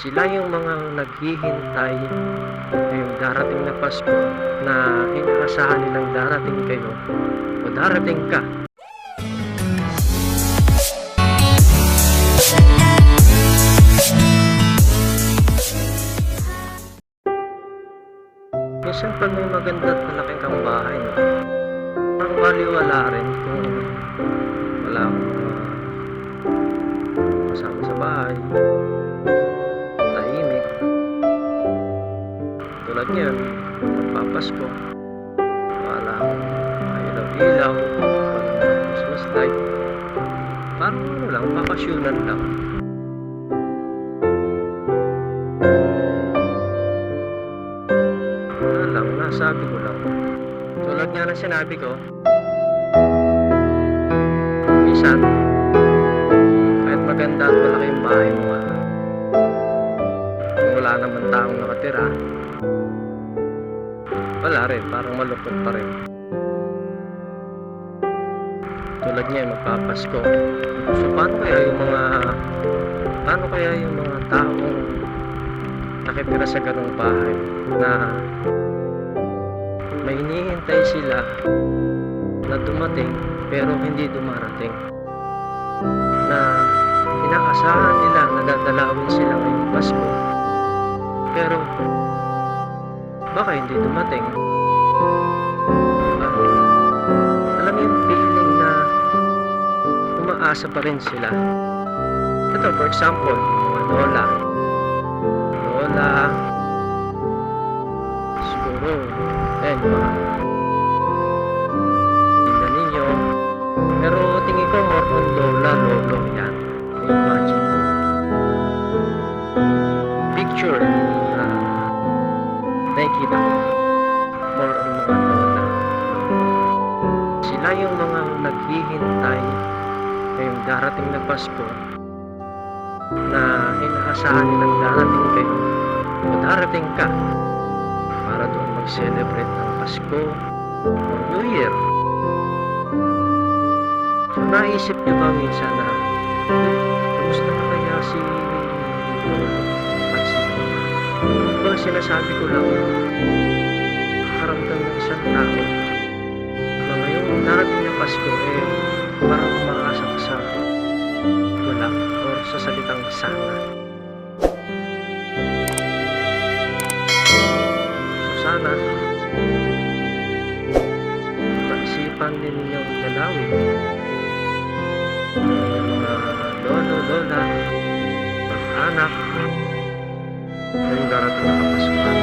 Sila yung mga naghihintay ngayong darating na Pasko na inaasahan nilang darating kayo o darating ka. Minsan pag may maganda at malaki kang bahay, no, ang baliwala rin kung wala kang kasama sa bahay, tahimik. Tulad ngayon, magpapasko, wala akong ilaw-ilaw, walang Christmas light, parang ano lang, bakasyonan lang. Wala lang, nasabi ko lang. Tulad nga na sinabi ko, minsan, kahit maganda at malaki yung bahay mo, kung wala naman taong nakatira, wala rin, parang malungkot pa rin. Tulad niya, magpapasko. So paano kaya yung mga taong nakitira sa ganung bahay na may hinihintay sila na dumating pero hindi dumarating, na inaasahan nila na dadalawin sila ngayong Pasko pero baka hindi dumating. Alam mo yung feeling na umaasa pa rin sila. Ito, for example, mga lola, siguro, mga pinsan ninyo. Pero tingin ko more on lola, lolo, yan. Imagine mo. Picture na nakikita ko. More on mga lola. Sila yung mga naghihintay ngayong darating na Pasko na inaasahan nilang darating kayo o darating ka para doon mag-celebrate ng Pasko o New Year. So naisip niyo ba minsan na kamusta na kaya si Lolo at si Lola? Diba sinasabi ko lang karamdam ng isang tao na ngayong darating na Pasko parang umaasa ka sa wala or sa salitang sana. So sana maisipan din ninyong dalawin yung mga lolo, lola, anak ngayong darating na Kapaskuhan.